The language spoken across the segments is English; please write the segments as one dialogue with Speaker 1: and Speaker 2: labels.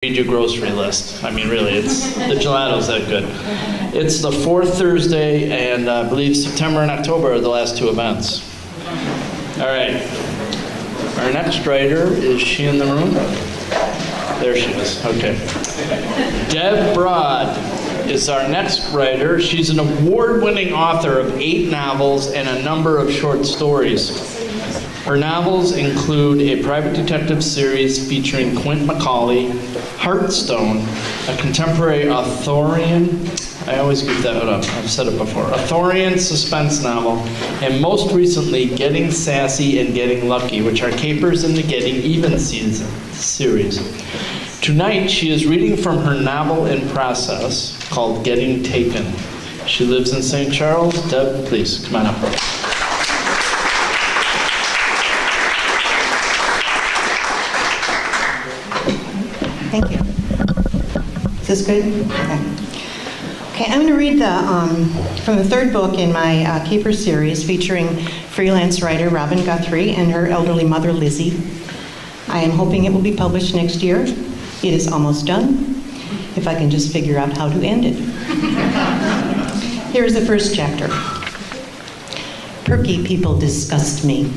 Speaker 1: read your grocery list. I mean, really, it's the gelato's that good. It's the fourth Thursday, and I believe September and October are the last two events. All right. Our next writer, is she in the room? There she is. Okay. Deb Broad is our next writer. She's an award-winning author of 8 novels and a number of short stories. Her novels include a private detective series featuring Quint McCauley, Heartstone, a contemporary Arthurian, I always give that up, I've said it before, Arthurian suspense novel, and most recently, Getting Sassy and Getting Lucky, which are capers in the Getting Even series. Tonight, she is reading from her novel in process called Getting Taken. She lives in St. Charles. Deb, please, come on up.
Speaker 2: Thank you. Is this good? Okay, I'm going to read from the third book in my caper series featuring freelance writer Robin Guthrie and her elderly mother Lizzie. I am hoping it will be published next year. It is almost done, if I can just figure out how to end it. Here is the first chapter. Perky people disgust me.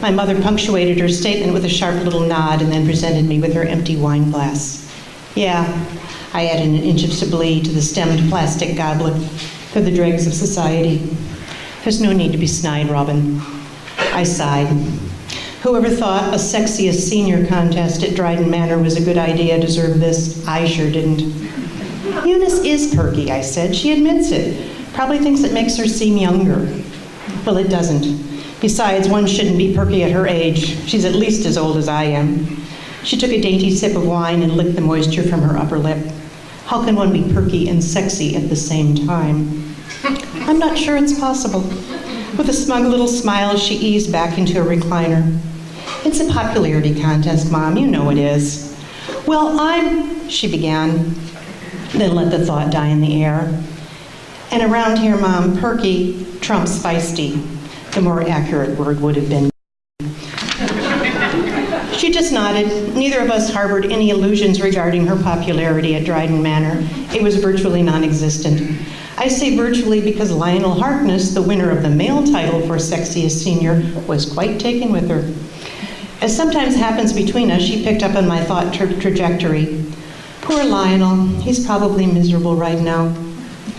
Speaker 2: My mother punctuated her statement with a sharp little nod and then presented me with her empty wine glass. Yeah, I added an inch of Chablis to the stemmed plastic goblet for the dregs of society. There's no need to be snide, Robin. I sighed. Whoever thought a sexiest senior contest at Dryden Manor was a good idea deserved this? I sure didn't. Eunice is perky, I said. She admits it. Probably thinks it makes her seem younger. Well, it doesn't. Besides, one shouldn't be perky at her age. She's at least as old as I am. She took a dainty sip of wine and licked the moisture from her upper lip. How can one be perky and sexy at the same time? I'm not sure it's possible. With a smug little smile, she eased back into a recliner. It's a popularity contest, Mom. You know it is. Well, she began, then let the thought die in the air. And around here, Mom, perky trumps feisty. The more accurate word would have been. She just nodded. Neither of us harbored any illusions regarding her popularity at Dryden Manor. It was virtually non-existent. I say virtually because Lionel Harkness, the winner of the male title for Sexiest Senior, was quite taken with her. As sometimes happens between us, she picked up on my thought trajectory. Poor Lionel, he's probably miserable right now.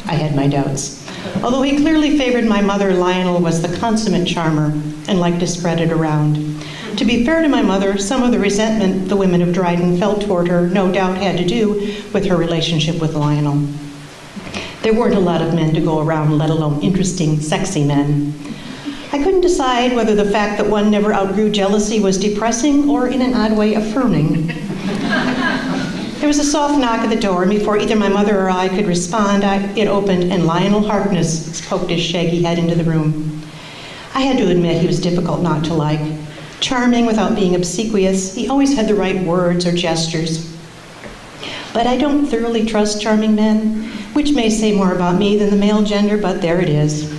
Speaker 2: I had my doubts. Although he clearly favored my mother, Lionel was the consummate charmer and liked to spread it around. To be fair to my mother, some of the resentment the women of Dryden felt toward her no doubt had to do with her relationship with Lionel. There weren't a lot of men to go around, let alone interesting, sexy men. I couldn't decide whether the fact that one never outgrew jealousy was depressing or, in an odd way, affirming. There was a soft knock at the door, and before either my mother or I could respond, it opened, and Lionel Harkness poked his shaggy head into the room. I had to admit he was difficult not to like. Charming without being obsequious, he always had the right words or gestures. But I don't thoroughly trust charming men, which may say more about me than the male gender, but there it is.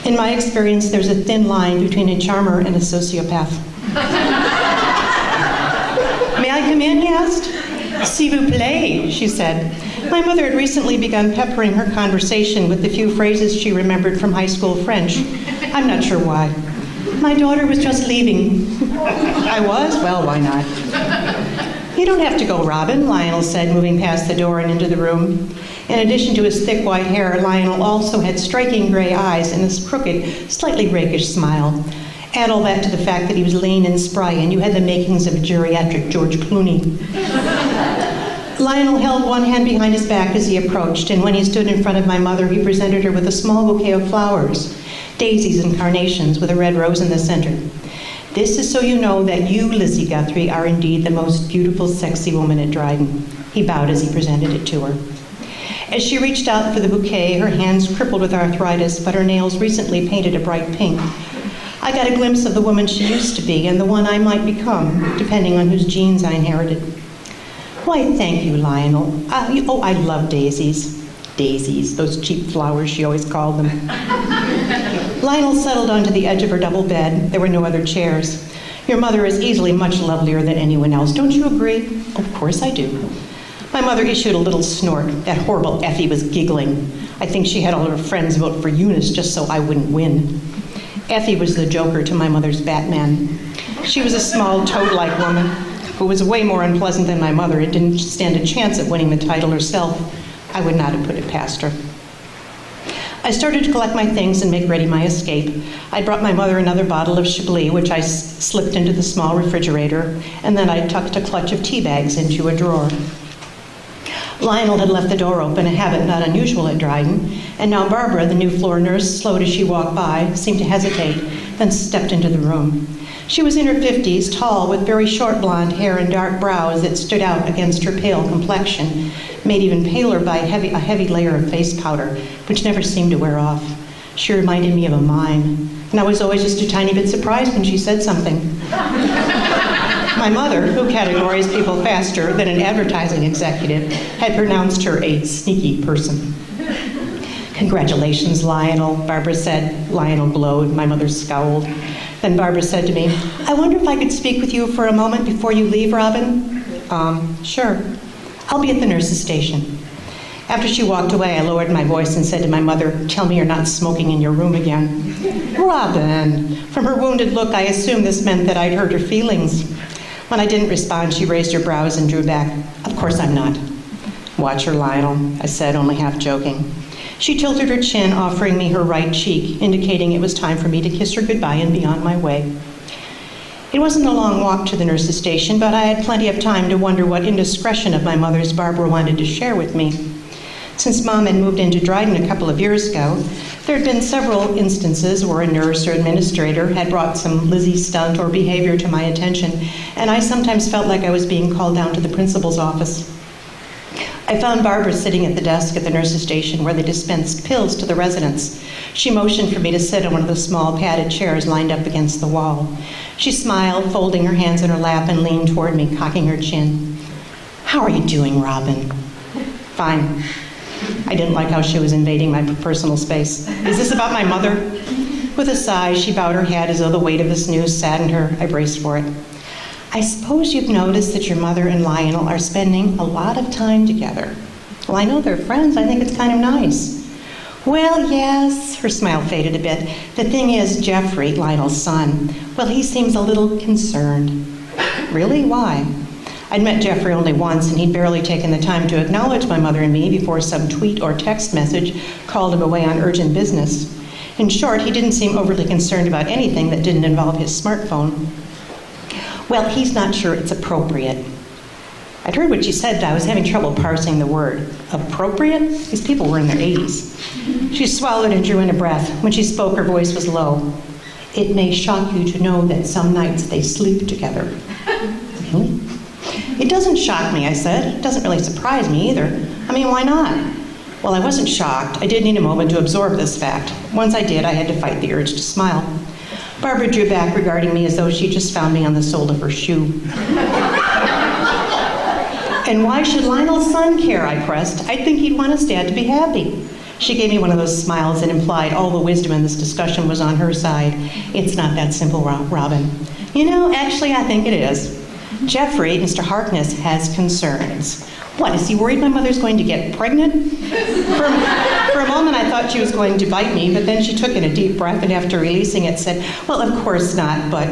Speaker 2: In my experience, there's a thin line between a charmer and a sociopath. May I come in, he asked. S'il vous plaît, she said. My mother had recently begun peppering her conversation with the few phrases she remembered from high school French. I'm not sure why. My daughter was just leaving. I was? Well, why not? You don't have to go, Robin, Lionel said, moving past the door and into the room. In addition to his thick white hair, Lionel also had striking gray eyes and a crooked, slightly rakish smile. Add all that to the fact that he was lean and spry, and you had the makings of a geriatric George Clooney. Lionel held one hand behind his back as he approached, and when he stood in front of my mother, he presented her with a small bouquet of flowers, daisies and carnations with a red rose in the center. This is so you know that you, Lizzie Guthrie, are indeed the most beautiful, sexy woman at Dryden. He bowed as he presented it to her. As she reached out for the bouquet, her hands crippled with arthritis, but her nails recently painted a bright pink. I got a glimpse of the woman she used to be and the one I might become, depending on whose genes I inherited. Why, thank you, Lionel. I love daisies. Daisies, those cheap flowers she always called them. Lionel settled onto the edge of her double bed. There were no other chairs. Your mother is easily much lovelier than anyone else. Don't you agree? Of course I do. My mother issued a little snort. That horrible Effie was giggling. I think she had all her friends vote for Eunice just so I wouldn't win. Effie was the Joker to my mother's Batman. She was a small toad-like woman who was way more unpleasant than my mother and didn't stand a chance of winning the title herself. I would not have put it past her. I started to collect my things and make ready my escape. I brought my mother another bottle of Chablis, which I slipped into the small refrigerator, and then I tucked a clutch of tea bags into a drawer. Lionel had left the door open, a habit not unusual at Dryden, and now Barbara, the new floor nurse, slowed as she walked by, seemed to hesitate, then stepped into the room. She was in her 50s, tall, with very short blonde hair and dark brows that stood out against her pale complexion, made even paler by a heavy layer of face powder, which never seemed to wear off. She reminded me of a mime, and I was always just a tiny bit surprised when she said something. My mother, who categorized people faster than an advertising executive, had pronounced her a sneaky person. "Congratulations, Lionel," Barbara said. Lionel glowed. My mother scowled. Then Barbara said to me, "I wonder if I could speak with you for a moment before you leave, Robin?" Sure. I'll be at the nurse's station." After she walked away, I lowered my voice and said to my mother, "Tell me you're not smoking in your room again." "Robin." From her wounded look, I assumed this meant that I'd hurt her feelings. When I didn't respond, she raised her brows and drew back. "Of course I'm not." "Watch her, Lionel," I said, only half joking. She tilted her chin, offering me her right cheek, indicating it was time for me to kiss her goodbye and be on my way. It wasn't a long walk to the nurse's station, but I had plenty of time to wonder what indiscretion of my mother's Barbara wanted to share with me. Since Mom had moved into Dryden a couple of years ago, there had been several instances where a nurse or administrator had brought some Lizzie stunt or behavior to my attention, and I sometimes felt like I was being called down to the principal's office. I found Barbara sitting at the desk at the nurse's station where they dispensed pills to the residents. She motioned for me to sit on one of the small padded chairs lined up against the wall. She smiled, folding her hands in her lap, and leaned toward me, cocking her chin. "How are you doing, Robin?" "Fine." I didn't like how she was invading my personal space. "Is this about my mother?" With a sigh, she bowed her head as though the weight of this news saddened her. I braced for it. "I suppose you've noticed that your mother and Lionel are spending a lot of time together." "Well, I know they're friends. I think it's kind of nice." "Well, yes." Her smile faded a bit. "The thing is, Jeffrey, Lionel's son, well, he seems a little concerned." "Really? Why?" I'd met Jeffrey only once, and he'd barely taken the time to acknowledge my mother and me before some tweet or text message called him away on urgent business. In short, he didn't seem overly concerned about anything that didn't involve his smartphone. "Well, he's not sure it's appropriate." I'd heard what she said, but I was having trouble parsing the word. Appropriate? These people were in their 80s. She swallowed and drew in a breath. When she spoke, her voice was low. "It may shock you to know that some nights they sleep together." "Really?" "It doesn't shock me," I said. "It doesn't really surprise me either. I mean, why not?" Well, I wasn't shocked. I did need a moment to absorb this fact. Once I did, I had to fight the urge to smile. Barbara drew back, regarding me as though she just found me on the sole of her shoe. "And why should Lionel's son care?" I pressed. "I'd think he'd want his dad to be happy." She gave me one of those smiles that implied all the wisdom in this discussion was on her side. "It's not that simple, Robin." "You know, actually, I think it is. Jeffrey, Mr. Harkness, has concerns." "What, is he worried my mother's going to get pregnant?" For a moment, I thought she was going to bite me, but then she took in a deep breath and after releasing it said, "Well, of course not, but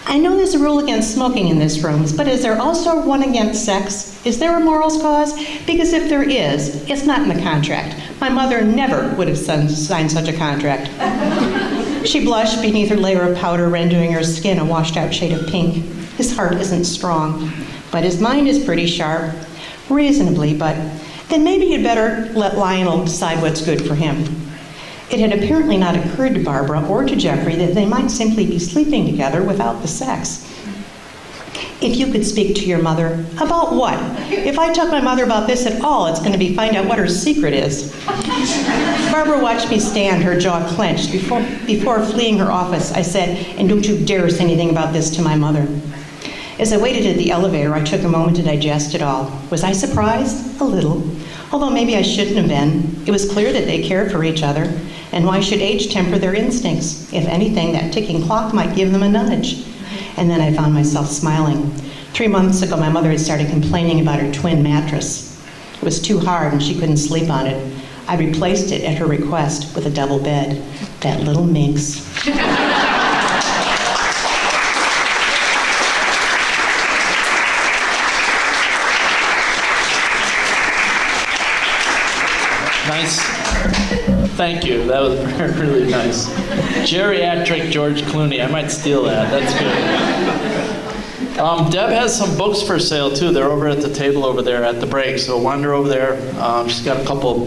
Speaker 2: I know there's a rule against smoking in this room, but is there also one against sex? Is there a morals clause? Because if there is, it's not in the contract. My mother never would have signed such a contract." She blushed beneath her layer of powder, rendering her skin a washed-out shade of pink. "His heart isn't strong, but his mind is pretty sharp." "Reasonably, but then maybe you'd better let Lionel decide what's good for him." It had apparently not occurred to Barbara or to Jeffrey that they might simply be sleeping together without the sex. "If you could speak to your mother." "About what? If I talk to my mother about this at all, it's going to be find out what her secret is." Barbara watched me stand, her jaw clenched. Before fleeing her office, I said, "And don't you dare say anything about this to my mother." As I waited at the elevator, I took a moment to digest it all. Was I surprised? A little. Although maybe I shouldn't have been. It was clear that they cared for each other. And why should age temper their instincts? If anything, that ticking clock might give them a nudge. And then I found myself smiling. 3 months ago, my mother had started complaining about her twin mattress. It was too hard and she couldn't sleep on it. I replaced it at her request with a double bed. That little minx.
Speaker 1: Nice. Thank you. That was really nice. Geriatric George Clooney. I might steal that. That's good. Deb has some books for sale too. They're over at the table over there at the break. So wander over there. She's got a couple